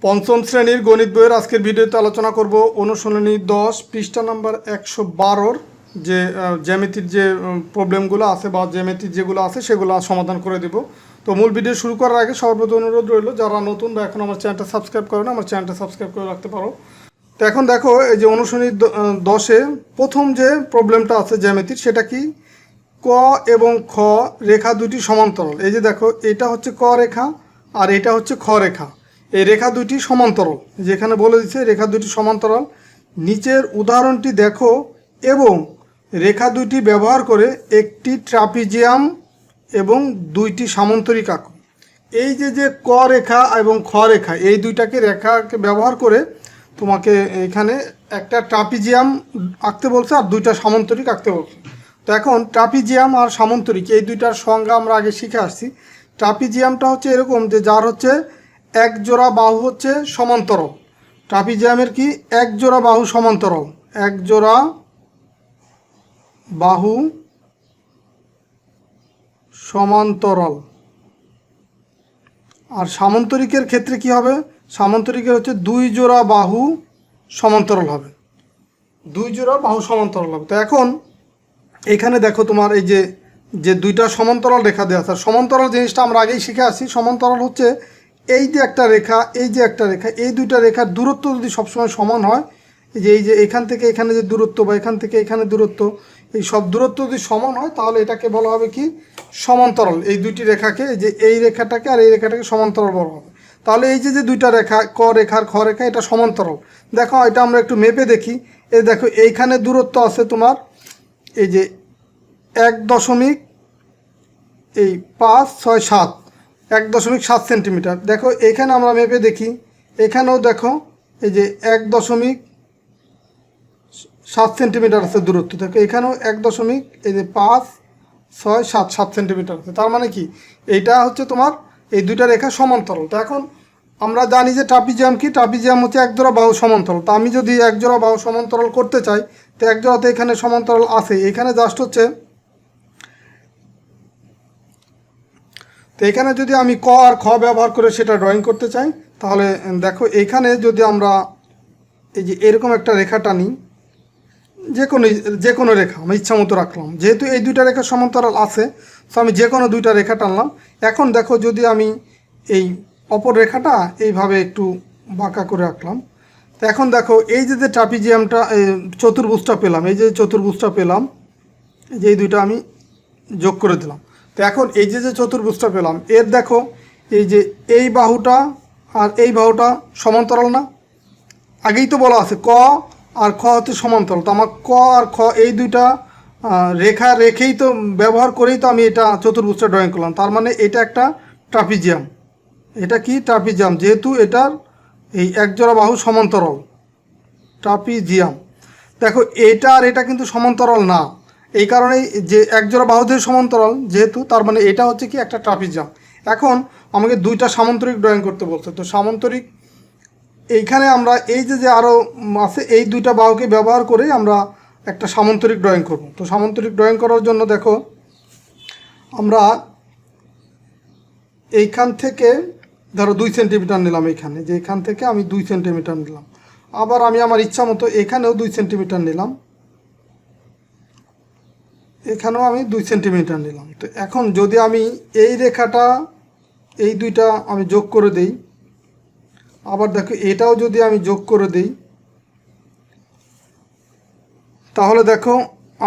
পঞ্চম শ্রেণীর গণিত বইয়ের আজকের ভিডিওতে আলোচনা করব অনুশীলনী 10 পৃষ্ঠা নাম্বার 112 যে জ্যামিতির যে প্রবলেমগুলো আছে বা জ্যামিতির যেগুলো আছে সেগুলো সমাধান করে দেব। তো মূল ভিডিও শুরু করার আগে সর্বপ্রথম অনুরোধ রইল, যারা নতুন বা এখন আমার চ্যানেলটা সাবস্ক্রাইব করে না, আমার চ্যানেলটা সাবস্ক্রাইব করে রাখতে পারো। তো এখন দেখো, এই যে অনুশীলনী 10-এ প্রথম যে প্রবলেমটা আছে জ্যামিতির, সেটা কি? ক এবং খ রেখা দুটি সমান্তরাল। এই যে দেখো, এটা হচ্ছে ক রেখা আর এটা হচ্ছে খ রেখা। এই রেখা দুটি সমান্তরাল, যেখানে বলে দিচ্ছে রেখা দুটি সমান্তরাল। নিচের উদাহরণটি দেখো এবং রেখা দুটি ব্যবহার করে একটি ট্রাপিজিয়াম এবং দুইটি সামান্তরিক আঁকো। এই যে ক রেখা এবং খ রেখা, এই দুইটাকে রেখাকে ব্যবহার করে তোমাকে এখানে একটা ট্রাপিজিয়াম আঁকতে বলছে আর দুইটা সামান্তরিক আঁকতে বলছে। তো এখন ট্রাপিজিয়াম আর সামান্তরিক এই দুইটার সংজ্ঞা আমরা আগে শিখে আসছি। ট্রাপিজিয়ামটা হচ্ছে এরকম যে যার হচ্ছে এক জোড়া বাহু হচ্ছে সমান্তরাল। ট্রাপিজিয়ামের কি? এক জোড়া বাহু সমান্তরাল, এক জোড়া বাহু সমান্তরাল। আর সামান্তরিকের ক্ষেত্রে কি হবে? সামান্তরিকের হচ্ছে দুই জোড়া বাহু সমান্তরাল হবে, দুই জোড়া বাহু সমান্তরাল হবে। তো এখন এখানে দেখো, তোমার এই যে দুইটা সমান্তরাল রেখা দেওয়া আছে। সমান্তরাল জিনিসটা আমরা আগেই শিখে আসছি। সমান্তরাল হচ্ছে এই যে একটা রেখা, এই যে একটা রেখা, এই দুইটা রেখার দূরত্ব যদি সবসময় সমান হয়, এই যে এখান থেকে এখানে যে দূরত্ব বা এখান থেকে এখানে দূরত্ব, এই সব দূরত্ব যদি সমান হয় তাহলে এটাকে বলা হবে কি? সমান্তরাল। এই দুইটি রেখাকে, এই যে এই রেখাটাকে আর এই রেখাটাকে সমান্তরাল বলা হবে। তাহলে এই যে দুইটা রেখা, ক রেখা আর খ রেখা, এটা সমান্তরাল। দেখো, এটা আমরা একটু মেপে দেখি। এই দেখো, এইখানে দূরত্ব আছে তোমার এই যে 1.567, 1.7 সেন্টিমিটার। দেখো এখানে আমরা মেপে দেখি, এখানেও দেখো এই যে 1.7 সেন্টিমিটার আছে দূরত্ব। দেখো এখানেও 1.567 সেন্টিমিটার আছে। তার মানে কি? এইটা হচ্ছে তোমার এই দুইটা রেখা সমান্তরাল। তো এখন আমরা জানি যে ট্রাপিজিয়াম কি? ট্রাপিজিয়াম হচ্ছে এক জোড়া বাহু সমান্তরাল। তো আমি যদি এক জোড়া বাহু সমান্তরাল করতে চাই, তো এক জোড়াতে এখানে সমান্তরাল আছে, এখানে জাস্ট হচ্ছে, তো এখানে যদি আমি ক আর খ ব্যবহার করে সেটা ড্রয়িং করতে চাই, তাহলে দেখো এইখানে যদি আমরা এই যে এরকম একটা রেখা টানি, যে কোনো রেখা আমি ইচ্ছা মতো রাখলাম। যেহেতু এই দুইটা রেখা সমান্তরাল আছে, তো আমি যে কোনো দুইটা রেখা টানলাম। এখন দেখো, যদি আমি এই অপর রেখাটা এইভাবে একটু বাঁকা করে রাখলাম, তো এখন দেখো এই যে ট্রাপিজিয়ামটা, চতুর্ভুজটা পেলাম, এই যে চতুর্ভুজটা পেলাম, যে এই দুইটা আমি যোগ করে দিলাম। তো এখন এই যে চতুর্ভুজটা পেলাম, এর দেখো এই যে এই বাহুটা আর এই বাহুটা সমান্তরাল না? আগেই তো বলা আছে ক আর খ হচ্ছে সমান্তরাল। তো আমার ক আর খ এই দুইটা রেখা রেখেই তো ব্যবহার করেই তো আমি এটা চতুর্ভুজটা ড্রয়িং করলাম। তার মানে এটা একটা ট্রাপিজিয়াম। এটা কি? ট্রাপিজিয়াম, যেহেতু এটার এই একজোড়া বাহু সমান্তরাল, ট্রাপিজিয়াম। দেখো এটা আর এটা কিন্তু সমান্তরাল না, এই কারণেই যে একজোড়া বাহুদের সমান্তরাল যেহেতু, তার মানে এটা হচ্ছে কি? একটা ট্রাপিজিয়াম। এখন আমাকে দুইটা সামান্তরিক ড্রয়িং করতে বলছে। তো সামান্তরিক এইখানে আমরা এই যে আরও আছে, এই দুইটা বাহুকে ব্যবহার করে আমরা একটা সামান্তরিক ড্রয়িং করব। তো সামান্তরিক ড্রয়িং করার জন্য দেখো, আমরা এইখান থেকে ধরো 2 সেন্টিমিটার নিলাম। এইখানে যে এখান থেকে আমি 2 সেন্টিমিটার নিলাম, আবার আমি আমার ইচ্ছা মতো এখানেও 2 সেন্টিমিটার নিলাম, এখানেও আমি 2 সেন্টিমিটার নিলাম। তো এখন যদি আমি এই রেখাটা, এই দুইটা আমি যোগ করে দেই, আবার দেখো এটাও যদি আমি যোগ করে দেই, তাহলে দেখো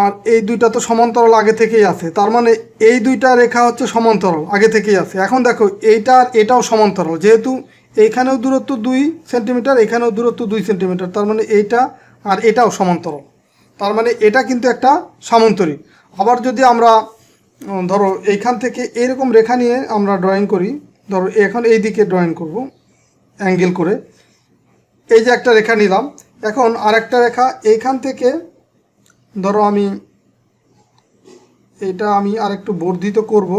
আর এই দুইটা তো সমান্তরাল আগে থেকেই আছে। তার মানে এই দুইটা রেখা হচ্ছে সমান্তরাল, আগে থেকেই আছে। এখন দেখো এইটা আর এটাও সমান্তরাল, যেহেতু এইখানেও দূরত্ব 2 সেন্টিমিটার, এখানেও দূরত্ব 2 সেন্টিমিটার। তার মানে এইটা আর এটাও সমান্তরাল, তার মানে এটা কিন্তু একটা সামান্তরিক। আবার যদি আমরা ধরো এইখান থেকে এরকম রেখা নিয়ে আমরা ড্রয়িং করি, ধরো এখন এই দিকে ড্রয়িং করব অ্যাঙ্গেল করে, এই যে একটা রেখা নিলাম। এখন আর একটা রেখা এইখান থেকে ধরো আমি এটা আমি আর একটু বর্ধিত করব,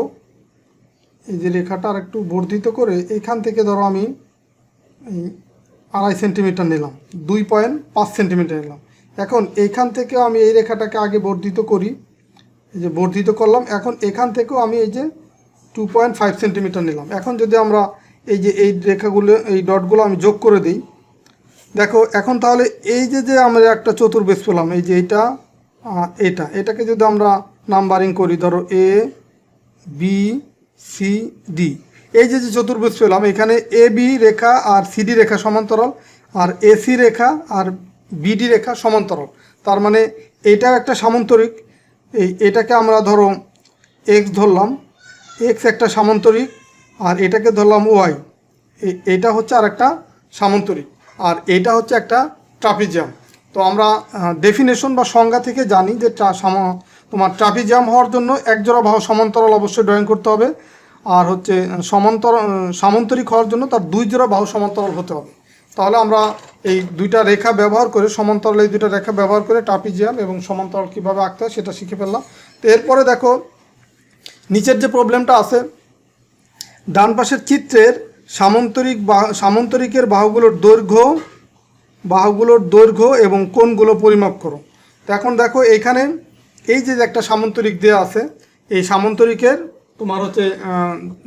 এই যে রেখাটা আর একটু বর্ধিত করে এইখান থেকে ধরো আমি 2.5 সেন্টিমিটার নিলাম, 2.5 সেন্টিমিটার নিলাম। এখন এইখান থেকেও আমি এই রেখাটাকে আগে বর্ধিত করি, এই যে বর্ধিত করলাম। এখন এখান থেকেও আমি এই যে 2.5 সেন্টিমিটার নিলাম। এখন যদি আমরা এই যে এই রেখাগুলো, এই ডটগুলো আমি যোগ করে দিই। দেখো এখন তাহলে এই যে আমরা একটা চতুর্ভুজ পেলাম, এই যে এটাকে যদি আমরা নাম্বারিং করি, ধরো এ বি সি ডি, এই যে চতুর্ভুজ পেলাম, এখানে A B Rekha R CD রেখা সমান্তরাল, আর এসি রেখা আর বিডি রেখা সমান্তরাল। তার মানে এইটাও একটা সামান্তরিক। এটাকে আমরা ধরো এক্স ধরলাম, এক্স একটা সামান্তরিক, আর এটাকে ধরলাম ওয়াই, এটা হচ্ছে আর একটা সামান্তরিক, আর এটা হচ্ছে একটা ট্রাপিজিয়াম। তো আমরা ডেফিনেশন বা সংজ্ঞা থেকে জানি যে তোমার ট্রাপিজিয়াম হওয়ার জন্য একজোড়া বাহু সমান্তরাল অবশ্যই ড্রয়িং করতে হবে, আর হচ্ছে সামান্তরিক হওয়ার জন্য তার দুই জোড়া বাহু সমান্তরাল হতে হবে। তাহলে আমরা এই দুইটা রেখা ব্যবহার করে, সমান্তরাল এই দুইটা রেখা ব্যবহার করে ট্রাপিজিয়াম এবং সমান্তরাল কীভাবে আঁকতে হয় সেটা শিখে ফেললাম। তো এরপরে দেখো নিচের যে প্রবলেমটা আছে, ডান পাশের চিত্রের সামান্তরিকের বাহুগুলোর দৈর্ঘ্য এবং কোণগুলো পরিমাপ করো। তো এখন দেখো এইখানে এই যে একটা সামান্তরিক দেওয়া আছে, এই সামান্তরিকের তোমার হচ্ছে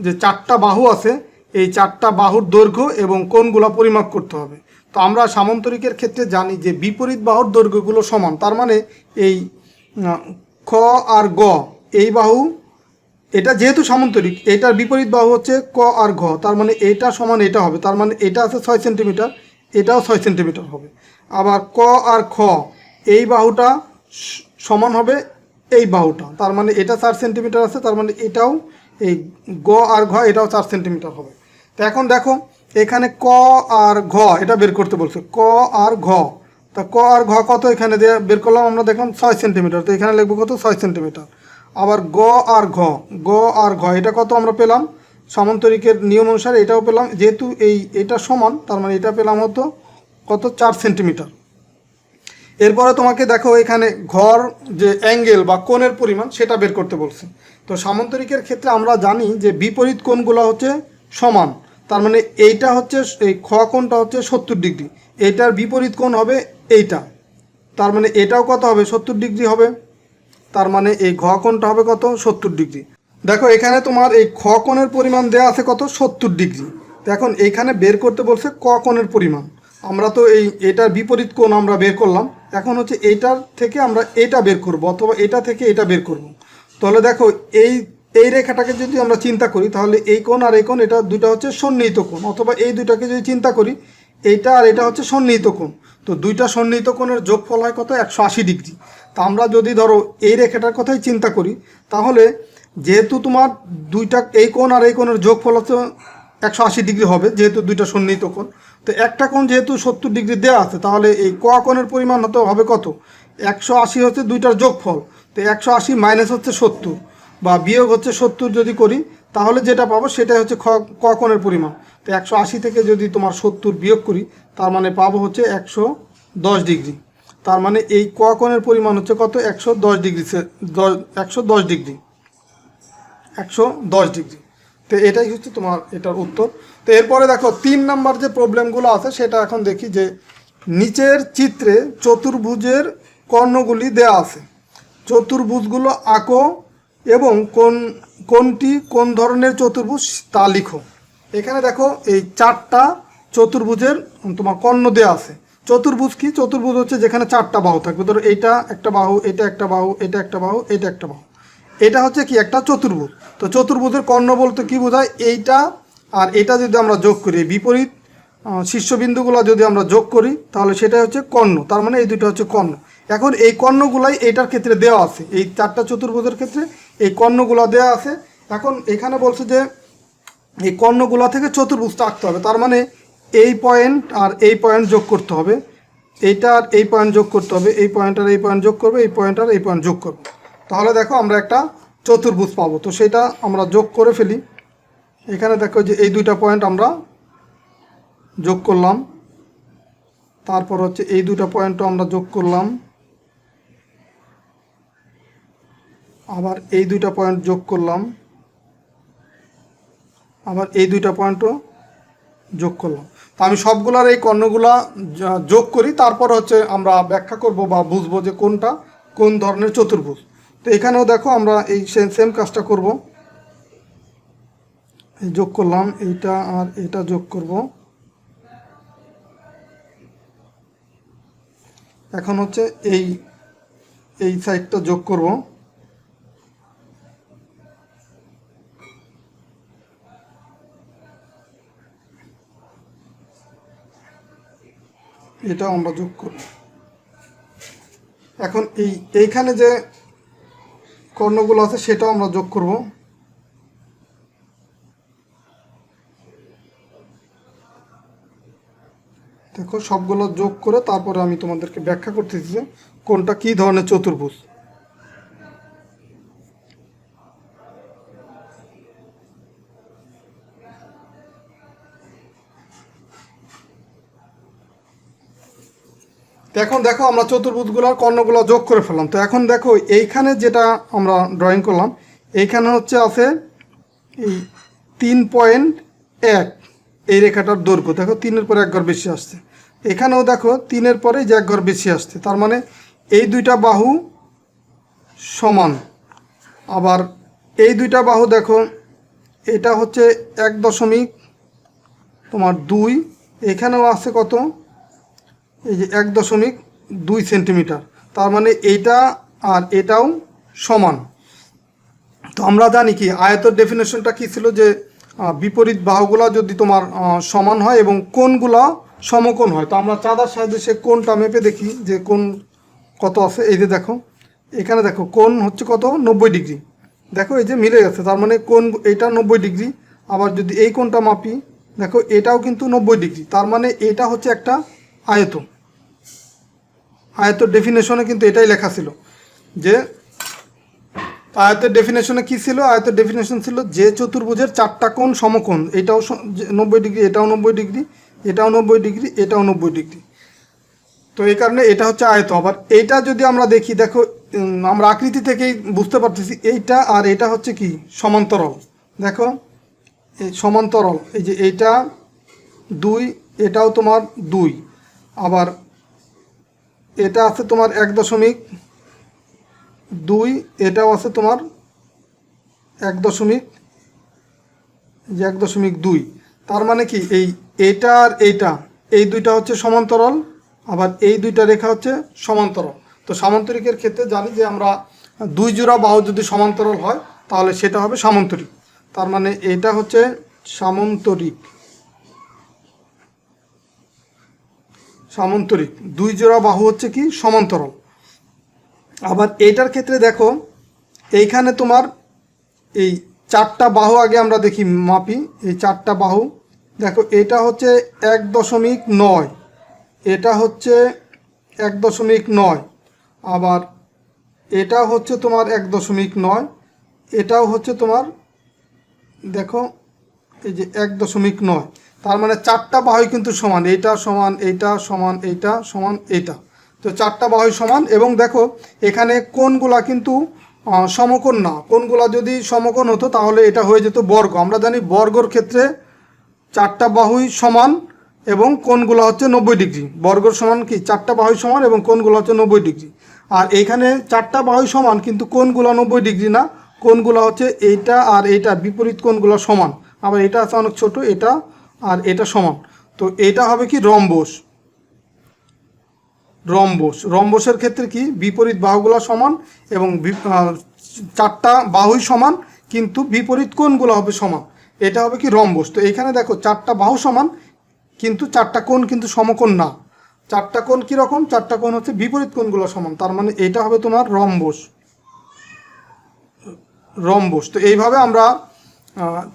যে চারটা বাহু আছে, এই চারটা বাহুর দৈর্ঘ্য এবং কোণগুলো পরিমাপ করতে হবে। তো আমরা সামান্তরিকের ক্ষেত্রে জানি যে বিপরীত বাহুর দৈর্ঘ্যগুলো সমান। তার মানে এই খ আর গ এই বাহু, এটা যেহেতু সামান্তরিক, এটার বিপরীত বাহু হচ্ছে ক আর ঘ, তার মানে এটা সমান এটা হবে। তার মানে এটা আছে 6 সেন্টিমিটার, এটাও 6 সেন্টিমিটার হবে। আবার ক আর খ এই বাহুটা সমান হবে এই বাহুটা, তার মানে এটা 4 সেন্টিমিটার আছে, তার মানে এটাও এই গ আর ঘ এটাও 4 সেন্টিমিটার হবে। তো এখন দেখো এখানে ক আর ঘ এটা বের করতে বলছে, ক আর ঘ। তা ক আর ঘ কত এখানে দিয়ে বের করলাম, আমরা দেখলাম 6 সেন্টিমিটার, তো এখানে লিখবো কত 6 সেন্টিমিটার। আবার গ আর ঘ এটা কত আমরা পেলাম সামান্তরিকের নিয়ম অনুসারে, এটাও পেলাম, যেহেতু এটা সমান তার মানে এটা পেলাম হতো কত 4 সেন্টিমিটার। এরপরে তোমাকে দেখো এখানে ঘর যে অ্যাঙ্গেল বা কোণের পরিমাণ সেটা বের করতে বলছে। তো সামান্তরিকের ক্ষেত্রে আমরা জানি যে বিপরীত কোণগুলো হচ্ছে সমান। তার মানে এইটা হচ্ছে, এই খ কোণটা হচ্ছে 70 ডিগ্রি, এইটার বিপরীত কোণ হবে এইটা, তার মানে এটাও কত হবে 70 ডিগ্রি হবে। তার মানে এই ঘ কোণটা হবে কত 70 ডিগ্রি। দেখো এখানে তোমার এই খ কোণের পরিমাণ দেওয়া আছে কত 70 ডিগ্রি। তো এখন এইখানে বের করতে বলছে ক কোণের পরিমাণ। আমরা তো এটার বিপরীত কোণ আমরা বের করলাম, এখন হচ্ছে এইটার থেকে আমরা এটা বের করব, অথবা এটা থেকে এটা বের করব। তাহলে দেখো এই রেখাটাকে যদি আমরা চিন্তা করি, তাহলে এই কোণ আর এই কোণ এটা দুইটা হচ্ছে সন্নিহিত কোণ, অথবা এই দুইটাকে যদি চিন্তা করি, এইটা আর এটা হচ্ছে সন্নিহিত কোণ। তো দুইটা সন্নিহিত কোণের যোগফল হয় কত 180 ডিগ্রি। তা আমরা যদি ধরো এই রেখাটার কথাই চিন্তা করি, তাহলে যেহেতু তোমার দুইটা এই কোণ আর এই কোণের যোগফল হচ্ছে 180 ডিগ্রি হবে, যেহেতু দুইটা সন্নিহিত কোণ। তো একটা কোণ যেহেতু 70 ডিগ্রি দেওয়া আছে, তাহলে এই ক কোণের পরিমাণ হবে কত 180 হচ্ছে দুইটার যোগফল। তো 180 মাইনাস হচ্ছে 70 বা বিয়োগ হচ্ছে 70 যদি করি, তাহলে যেটা পাবো সেটাই হচ্ছে ক কোণের পরিমাণ। তো 180 থেকে যদি তোমার 70 বিয়োগ করি, তার মানে পাবো হচ্ছে 110 ডিগ্রি। তার মানে এই ক কোণের পরিমাণ হচ্ছে কত 110 ডিগ্রি, 110 ডিগ্রি, 110 ডিগ্রি। তো এটাই হচ্ছে তোমার এটার উত্তর। তো এরপরে দেখো 3 নাম্বার যে প্রবলেমগুলো আছে সেটা এখন দেখি, যে নিচের চিত্রে চতুর্ভুজের কর্ণগুলি দেয়া আছে, চতুর্ভুজগুলো আঁকো এবং কোনটি কোন ধরনের চতুর্ভুজ তা লিখো। এখানে দেখো এই 4টা চতুর্ভুজের তোমার কর্ণ দেয়া আছে। চতুর্ভুজ কি? চতুর্ভুজ হচ্ছে যেখানে 4টা বাহু থাকবে। ধরো এইটা একটা বাহু, এটা একটা বাহু, এটা একটা বাহু, এটা একটা বাহু, এটা হচ্ছে কি একটা চতুর্ভুজ। তো চতুর্ভুজের কর্ণ বলতে কি বোঝায়, এইটা আর এটা যদি আমরা যোগ করি, বিপরীত শীর্ষবিন্দুগুলো যদি আমরা যোগ করি, তাহলে সেটা হচ্ছে কর্ণ। তার মানে এই দুটো হচ্ছে কর্ণ। এখন এই কর্ণগুলাই এইটার ক্ষেত্রে দেওয়া আছে, এই 4টা চতুর্ভুজের ক্ষেত্রে এই কর্ণগুলো দেওয়া আছে। এখন এখানে বলছে যে এই কর্ণগুলো থেকে চতুর্ভুজটা আঁকতে হবে। তার মানে এই পয়েন্ট আর এই পয়েন্ট যোগ করতে হবে, এইটা আর এই পয়েন্ট যোগ করতে হবে, এই পয়েন্ট আর এই পয়েন্ট যোগ করবে, এই পয়েন্ট আর এই পয়েন্ট যোগ করবে, তাহলে দেখো আমরা একটা চতুর্ভুজ পাবো। তো সেটা আমরা যোগ করে ফেলি। এখানে দেখো যে এই দুইটা পয়েন্ট আমরা যোগ করলাম, তারপর হচ্ছে এই দুইটা পয়েন্টও আমরা যোগ করলাম, আবার এই দুইটা পয়েন্ট যোগ করলাম, আবার এই দুইটা পয়েন্টও যোগ করলাম। তো আমি সবগুলার এই কর্ণগুলা যোগ করি, তারপর হচ্ছে আমরা ব্যাখ্যা করব বা বুঝবো যে কোনটা কোন ধরনের চতুর্ভুজ। তো এখানেও দেখো আমরা এই সেম কাজটা করব। এই যোগ করলাম, এইটা আর এটা যোগ করব। এখন হচ্ছে এই সাইডটা যোগ করব। এটা আমরা যোগ করব। এখন এইখানে যে কর্ণগুলো আছে সেটাও আমরা যোগ করব। দেখো সবগুলো যোগ করে তারপরে আমি তোমাদেরকে ব্যাখ্যা করতেছি যে কোনটা কী ধরনের চতুর্ভুজ। এখন দেখো আমরা চতুর্ভুজগুলোর কর্ণগুলো যোগ করে ফেললাম। তো এখন দেখো এইখানে যেটা আমরা ড্রয়িং করলাম, এইখানে হচ্ছে আছে এই 3.1 এই রেখাটার দৈর্ঘ্য। দেখো 3-এর পরে 1 ঘর বেশি আসছে। এখানেও দেখো 3-এর পরে যে 1 ঘর বেশি আসছে, তার মানে এই দুইটা বাহু সমান। আবার এই দুইটা বাহু দেখো, এটা হচ্ছে 1.2, এখানেও আছে কত, এই যে 1.2 সেন্টিমিটার। তার মানে এইটা আর এটাও সমান। তো আমরা জানি কি আয়তের ডেফিনেশনটা কি ছিল, যে বিপরীত বাহুগুলা যদি তোমার সমান হয় এবং কোণগুলা সমকোণ হয়। তো আমরা চাঁদার সাহায্যে সে কোণটা মেপে দেখি যে কোণ কত আছে। এই যে দেখো এখানে দেখো কোণ হচ্ছে কত, 90 ডিগ্রি। দেখো এই যে মিলে গেছে, তার মানে কোণ এটা 90 ডিগ্রি। আবার যদি এই কোণটা মাপি, দেখো এটাও কিন্তু 90 ডিগ্রি। তার মানে এটা হচ্ছে একটা আয়ত। আয়তের ডেফিনেশনে কিন্তু এটাই লেখা ছিল যে আয়তের ডেফিনেশনে কি ছিল, আয়তের ডেফিনেশন ছিল যে চতুর্ভুজের 4টা কোণ সমকোণ, এটাও 90 ডিগ্রি, এটাও 90 ডিগ্রি, এটাও 90 ডিগ্রি, এটাও 90 ডিগ্রি। তো এই কারণে এটা হচ্ছে আয়ত। আবার এইটা যদি আমরা দেখি, দেখো আমরা আকৃতি থেকেই বুঝতে পারতেছি এইটা আর এটা হচ্ছে কি সমান্তরাল। দেখো এই সমান্তরাল, এই যে এইটা 2, এটাও তোমার 2, আবার এটা আছে তোমার 1.2, এটাও আছে তোমার 1.2। তার মানে কি এইটা আর এইটা, এই দুইটা হচ্ছে সমান্তরাল, আবার এই দুইটা রেখা হচ্ছে সমান্তরাল। তো সামান্তরিকের ক্ষেত্রে জানি যে আমরা 2 জোড়া বাহু যদি সমান্তরাল হয় তাহলে সেটা হবে সামান্তরিক। তার মানে এটা হচ্ছে সামান্তরিক। সামান্তরিক 2 জোড়া বাহু হচ্ছে কি সমান্তরাল। আবার এইটার ক্ষেত্রে দেখো এইখানে তোমার এই 4টা বাহু আগে আমরা দেখি মাপি। এই 4টা বাহু দেখো, এটা হচ্ছে 1.9, এটা হচ্ছে 1.9, আবার এটা হচ্ছে তোমার 1.9, এটাও হচ্ছে তোমার দেখো এই যে 1.9। তার মানে 4টা বাহুই কিন্তু সমান, এইটা সমান, এইটা সমান, এইটা সমান, এইটা। তো 4টা বাহুই সমান। এবং দেখো এখানে কোণগুলা কিন্তু সমকোণ না। কোণগুলা যদি সমকোণ হতো তাহলে এটা হয়ে যেত বর্গ। আমরা জানি বর্গর ক্ষেত্রে 4টা বাহুই সমান এবং কোণগুলো হচ্ছে 90 ডিগ্রি। বর্গর সমান কি 4টা বাহুই সমান এবং কোণগুলো হচ্ছে 90 ডিগ্রি। আর এইখানে 4টা বাহুই সমান কিন্তু কোণগুলো 90 ডিগ্রি না, কোণগুলো হচ্ছে এইটা আর এইটা, বিপরীত কোণগুলো সমান। আবার এটা আছে অনেক ছোট, এটা আর এটা সমান। তো এটা হবে কি রম্বস। রম্বসের ক্ষেত্রে কি বিপরীত বাহুগুলো সমান এবং 4টা বাহুই সমান কিন্তু বিপরীত কোণগুলো হবে সমান। এটা হবে কি রম্বস। তো এইখানে দেখো 4টা বাহু সমান কিন্তু 4টা কোণ কিন্তু সমকোণ না। 4টা কোণ কীরকম, 4টা কোণ হচ্ছে বিপরীত কোণগুলো সমান। তার মানে এটা হবে তোমার রম্বস। তো এইভাবে আমরা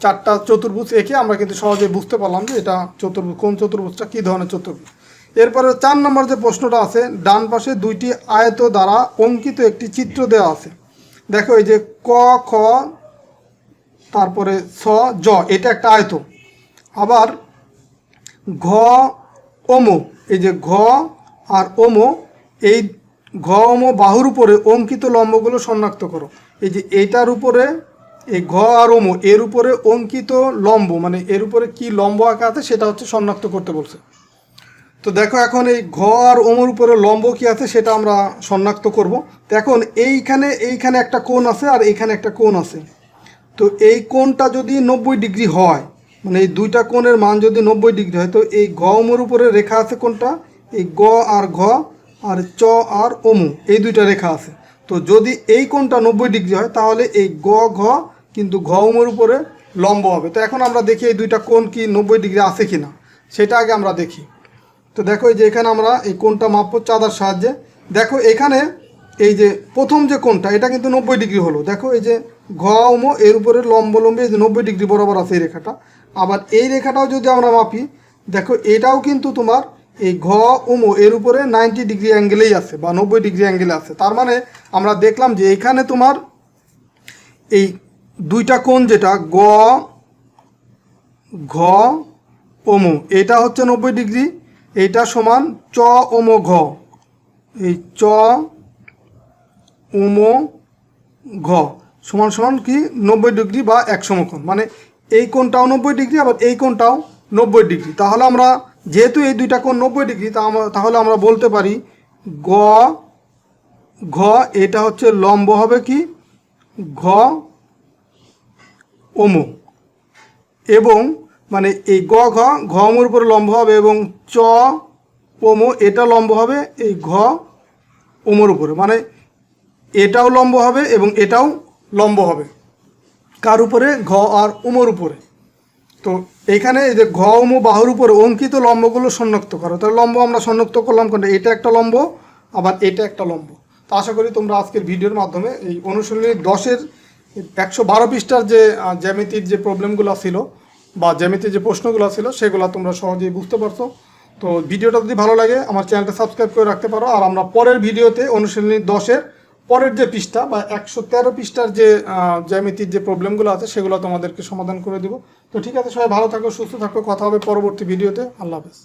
4টা চতুর্ভুজ এঁকে আমরা কিন্তু সহজে বুঝতে পারলাম যে এটা চতুর্ভুজ, কোন চতুর্ভুজটা কী ধরনের চতুর্ভুজ। এরপরে 4 নম্বর যে প্রশ্নটা আছে, ডান পাশে 2টি আয়ত দ্বারা অঙ্কিত একটি চিত্র দেওয়া আছে। দেখো এই যে ক, খ, তারপরে ছ, জ, এটা একটা আয়ত। আবার ঘ, ওমো, এই যে ঘ আর ওমো, এই ঘ ওমো বাহুর উপরে অঙ্কিত লম্বগুলো শনাক্ত করো। এই যে এইটার উপরে এই ঘ আর ওমো এর উপরে অঙ্কিত লম্ব, মানে এর উপরে কি লম্ব আঁকা আছে সেটা হচ্ছে শনাক্ত করতে বলছে। তো দেখো এখন এই ঘ আর ওমোর উপরে লম্ব কি আছে সেটা আমরা শনাক্ত করব। তো এখন এইখানে একটা কোণ আছে আর এইখানে একটা কোণ আছে। তো এই কোণটা যদি 90 ডিগ্রি হয়, মানে এই দুইটা কোণের মান যদি 90 ডিগ্রি হয়, তো এই গমের উপরে রেখা আছে কোনটা, এই গ আর ঘ, আর চ আর অমু, এই দুইটা রেখা আছে। তো যদি এই কোণটা 90 ডিগ্রি হয় তাহলে এই গ ঘ কিন্তু ঘমের উপরে লম্ব হবে। তো এখন আমরা দেখি এই দুইটা কোণ কি 90 ডিগ্রি আছে কি না, সেটা আগে আমরা দেখি। তো দেখো এই যে এখানে আমরা এই কোণটা মাপবো চাঁদার সাহায্যে। দেখো এখানে এই যে প্রথম যে কোণটা এটা কিন্তু 90 ডিগ্রি হলো। দেখো এই যে ঘ উম এর উপরে লম্ব এই যে 90 ডিগ্রি বরাবর আছে এই রেখাটা। আবার এই রেখাটাও যদি আমরা মাপি, দেখো এটাও কিন্তু তোমার এই ঘ উম এর উপরে 90 ডিগ্রি অ্যাঙ্গেলেই আছে বা 90 ডিগ্রি অ্যাঙ্গেলে আছে। তার মানে আমরা দেখলাম যে এখানে তোমার এই দুইটা কোণ যেটা গ ঘ ওম, এটা হচ্ছে 90 ডিগ্রি, এইটা সমান চ ওম ঘ, এই চ ওম ঘ সমান সমান কি 90 ডিগ্রি বা এক সমকোণ। মানে এই কোণটাও 90 ডিগ্রি, আবার এই কোণটাও 90 ডিগ্রি। তাহলে আমরা যেহেতু এই দুইটা কোণ 90 ডিগ্রি, তাহলে আমরা বলতে পারি গ ঘ এটা হচ্ছে লম্ব হবে কি ঘ ওম, এবং মানে এই গ ঘ ঘমের উপরে লম্ব হবে, এবং চ ওম এটা লম্ব হবে এই ঘ ওমর উপরে। মানে এটাও লম্ব হবে এবং এটাও লম্ব হবে কার উপরে, ঘ আর উমর উপরে। তো এখানে এই যে ঘ উম বাহুর উপরে অঙ্কিত লম্বগুলো শনাক্ত করো। তাহলে লম্ব আমরা শনাক্ত করলাম কোনটা, এটা একটা লম্ব, আবার এটা একটা লম্ব। তো আশা করি তোমরা আজকের ভিডিওর মাধ্যমে এই অনুশীলনী 10-এর 112 পৃষ্ঠার যে জ্যামিতির যে প্রবলেমগুলো ছিল বা জ্যামিতির যে প্রশ্নগুলো ছিল সেগুলো তোমরা সহজেই বুঝতে পারছো। তো ভিডিওটা যদি ভালো লাগে আমার চ্যানেলটা সাবস্ক্রাইব করে রাখতে পারো। আর আমরা পরের ভিডিওতে অনুশীলনী 10-এর পরের যে পৃষ্ঠা বা 113 পৃষ্ঠার যে জ্যামিতির যে প্রবলেমগুলো আছে সেগুলো তোমাদেরকে সমাধান করে দেব। তো ঠিক আছে, সবাই ভালো থাকো, সুস্থ থাকো, কথা হবে পরবর্তী ভিডিওতে। আল্লাহ হাফেজ।